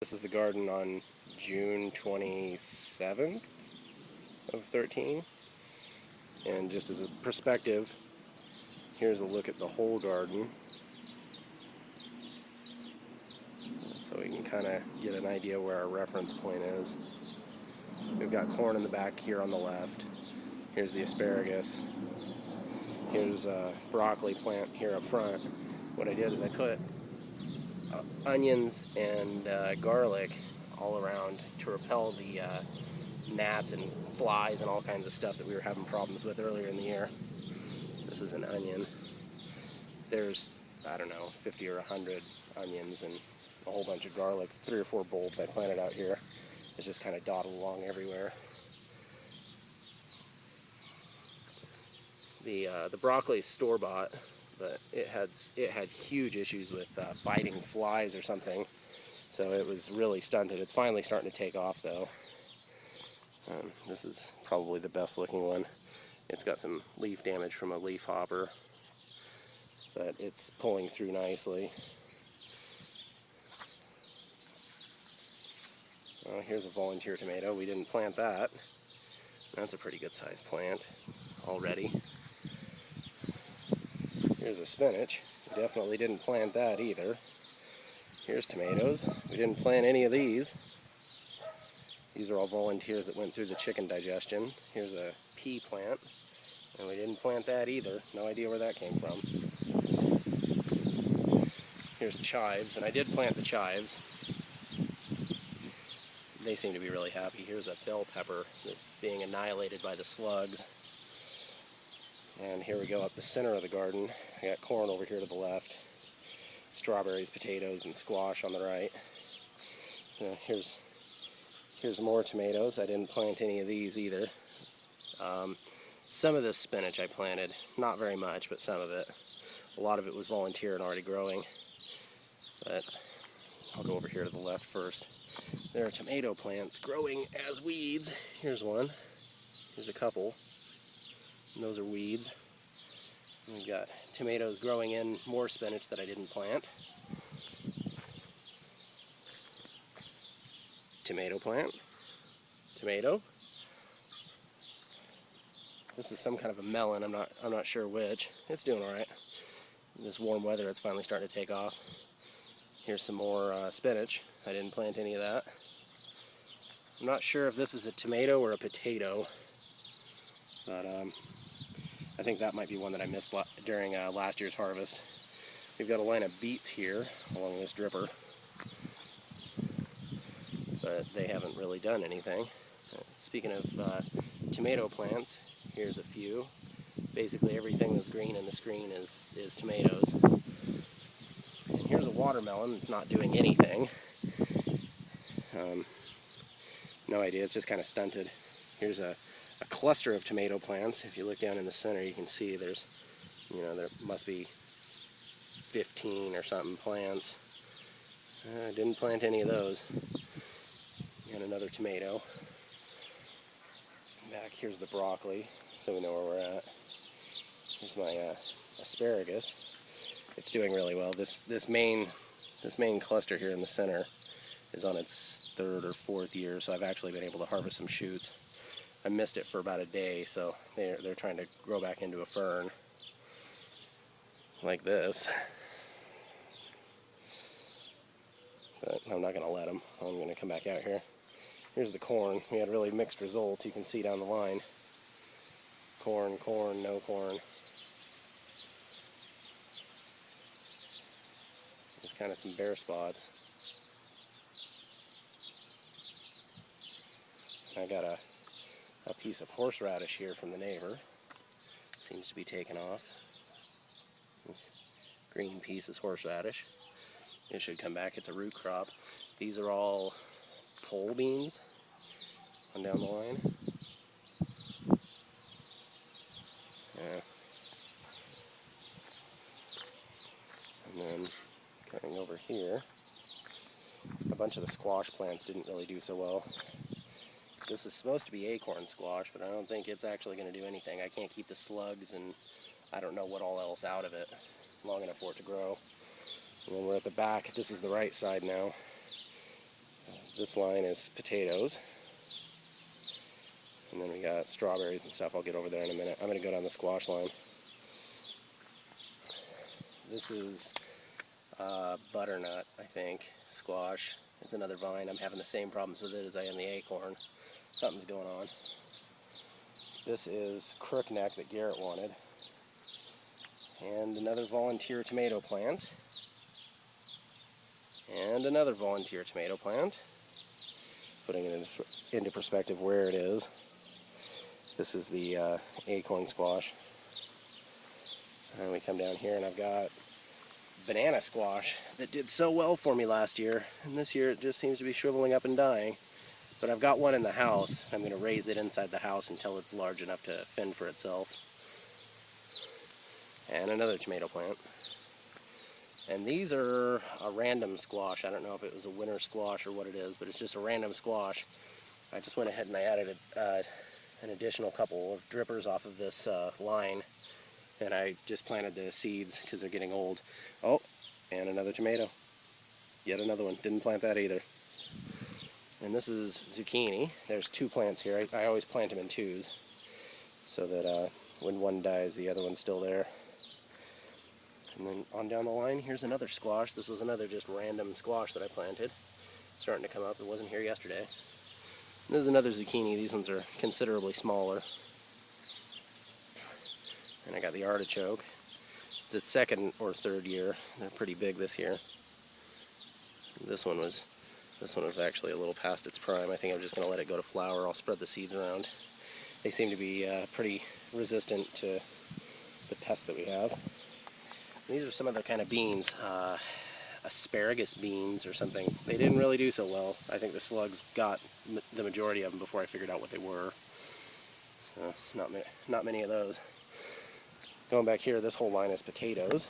This is the garden on June 27th of 13. And just as a perspective, here's a look at the whole garden. So we can kind of get an idea where our reference point is. We've got corn in the back here on the left. Here's the asparagus. Here's a broccoli plant here up front. What I did is I put onions and garlic all around to repel the gnats and flies and all kinds of stuff that we were having problems with earlier in the year. This is an onion. There's, I don't know, 50 or 100 onions and a whole bunch of garlic. 3 or 4 bulbs I planted out here. It's just kind of dotted along everywhere. The broccoli is store-bought, but it had huge issues with biting flies or something, so it was really stunted. It's finally starting to take off though. This is probably the best looking one. It's got some leaf damage from a leaf hopper, but it's pulling through nicely. Here's a volunteer tomato. We didn't plant that. That's a pretty good sized plant already. Here's a spinach. We definitely didn't plant that either. Here's tomatoes. We didn't plant any of these. These are all volunteers that went through the chicken digestion. Here's a pea plant, and we didn't plant that either. No idea where that came from. Here's chives, and I did plant the chives. They seem to be really happy. Here's a bell pepper that's being annihilated by the slugs. And here we go up the center of the garden. I got corn over here to the left, strawberries, potatoes, and squash on the right. Here's more tomatoes. I didn't plant any of these either. Some of this spinach I planted, not very much, but some of it. A lot of it was volunteer and already growing. But I'll go over here to the left first. There are tomato plants growing as weeds. Here's one. Here's a couple. And those are weeds. And we've got tomatoes growing in more spinach that I didn't plant. Tomato plant. Tomato. This is some kind of a melon. I'm not sure which. It's doing all right. In this warm weather, it's finally starting to take off. Here's some more spinach. I didn't plant any of that. I'm not sure if this is a tomato or a potato, but I think that might be one that I missed during last year's harvest. We've got a line of beets here along this dripper, but they haven't really done anything. Speaking of tomato plants, here's a few. Basically everything that's green in the screen is tomatoes. And here's a watermelon that's not doing anything. No idea, it's just kind of stunted. Here's a cluster of tomato plants. If you look down in the center, you can see there must be 15 or something plants. I didn't plant any of those. And another tomato. Back here's the broccoli, so we know where we're at. Here's my asparagus. It's doing really well. This main cluster here in the center is on its 3rd or 4th year, so I've actually been able to harvest some shoots. I missed it for about a day, so they're trying to grow back into a fern like this. But I'm not going to let them. I'm going to come back out here. Here's the corn. We had really mixed results. You can see down the line. Corn, corn, no corn. There's kind of some bare spots. I got a piece of horseradish here from the neighbor. Seems to be taking off. This green piece is horseradish. It should come back. It's a root crop. These are all pole beans on down the line. Yeah. And then coming over here, a bunch of the squash plants didn't really do so well. This is supposed to be acorn squash, but I don't think it's actually going to do anything. I can't keep the slugs and I don't know what all else out of it long enough for it to grow. And then we're at the back. This is the right side now. This line is potatoes. And then we got strawberries and stuff. I'll get over there in a minute. I'm going to go down the squash line. This is butternut, I think, squash. It's another vine. I'm having the same problems with it as I am the acorn. Something's going on. This is crookneck that Garrett wanted. And another volunteer tomato plant. And another volunteer tomato plant. Putting it into perspective where it is. This is the acorn squash. And we come down here and I've got banana squash that did so well for me last year. And this year it just seems to be shriveling up and dying. But I've got one in the house. I'm going to raise it inside the house until it's large enough to fend for itself. And another tomato plant. And these are a random squash. I don't know if it was a winter squash or what it is, but it's just a random squash. I just went ahead and I added an additional couple of drippers off of this line. And I just planted the seeds because they're getting old. Oh, and another tomato. Yet another one. Didn't plant that either. And this is zucchini. There's two plants here. I always plant them in twos so that when one dies, the other one's still there. And then on down the line, here's another squash. This was another just random squash that I planted. Starting to come up. It wasn't here yesterday. And this is another zucchini. These ones are considerably smaller. And I got the artichoke. It's its second or third year. They're pretty big this year. This one was actually a little past its prime. I think I'm just going to let it go to flower. I'll spread the seeds around. They seem to be pretty resistant to the pests that we have. These are some other kind of beans, asparagus beans or something. They didn't really do so well. I think the slugs got the majority of them before I figured out what they were. So not many of those. Going back here, this whole line is potatoes.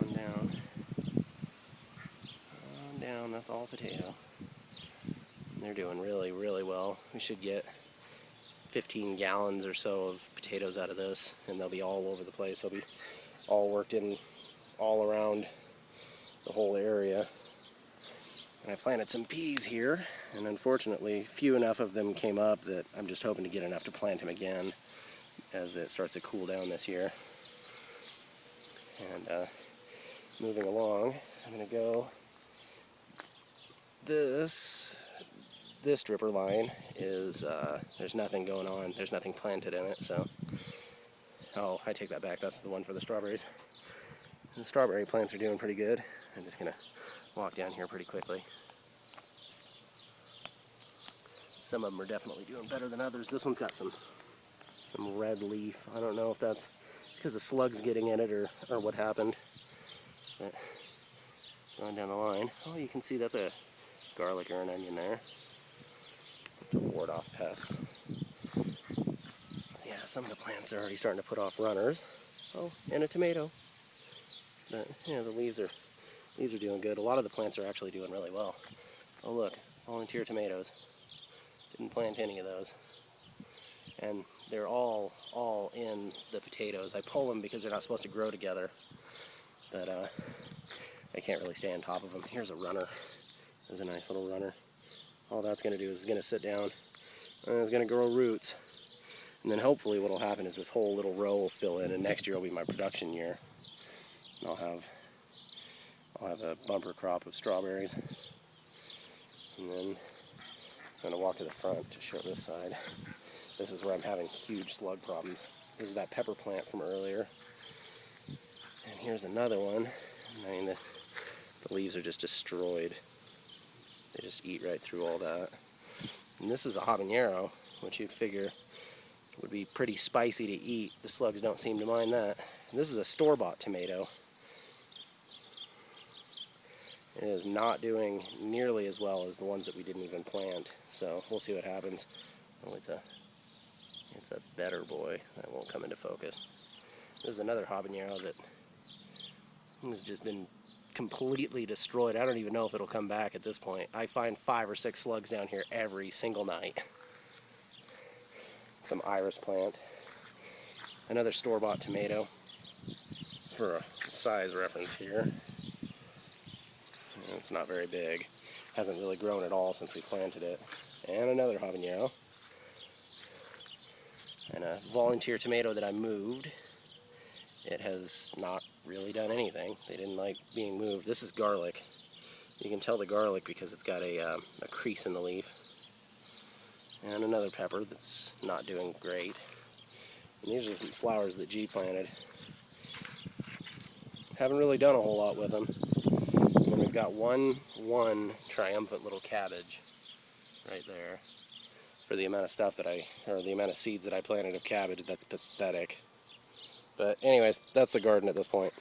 On down, that's all potato. And they're doing really, really well. We should get 15 gallons or so of potatoes out of this, and they'll be all over the place. They'll be all worked in all around the whole area. And I planted some peas here, and unfortunately few enough of them came up that I'm just hoping to get enough to plant them again as it starts to cool down this year. And moving along, I'm going to go this dripper line is, there's nothing going on, there's nothing planted in it, so, oh, I take that back, that's the one for the strawberries. The strawberry plants are doing pretty good. I'm just going to walk down here pretty quickly. Some of them are definitely doing better than others. This one's got some red leaf. I don't know if that's because the slugs getting in it or what happened. But going down the line, oh, you can see that's a garlic or an onion there to ward off pests. Yeah, some of the plants are already starting to put off runners. Oh, and a tomato. But yeah, the leaves are doing good. A lot of the plants are actually doing really well. Oh look, volunteer tomatoes. Didn't plant any of those. And they're all in the potatoes. I pull them because they're not supposed to grow together. But I can't really stay on top of them. Here's a runner. There's a nice little runner. All that's going to do is it's going to sit down and it's going to grow roots. And then hopefully what will happen is this whole little row will fill in, and next year will be my production year. And I'll have a bumper crop of strawberries. And then I'm going to walk to the front to show this side. This is where I'm having huge slug problems. This is that pepper plant from earlier. And here's another one. I mean, the leaves are just destroyed. They just eat right through all that. And this is a habanero, which you'd figure would be pretty spicy to eat. The slugs don't seem to mind that. And this is a store-bought tomato. It is not doing nearly as well as the ones that we didn't even plant. So we'll see what happens. Oh, it's a better boy. That won't come into focus. This is another habanero that has just been completely destroyed. I don't even know if it'll come back at this point. I find 5 or 6 slugs down here every single night. Some iris plant. Another store-bought tomato for a size reference here. And it's not very big. Hasn't really grown at all since we planted it. And another habanero. And a volunteer tomato that I moved. It has not really done anything. They didn't like being moved. This is garlic. You can tell the garlic because it's got a crease in the leaf. And another pepper that's not doing great. And these are some flowers that G planted. Haven't really done a whole lot with them. And then we've got one triumphant little cabbage right there. For the amount of stuff that the amount of seeds that I planted of cabbage, that's pathetic. But anyways, that's the garden at this point.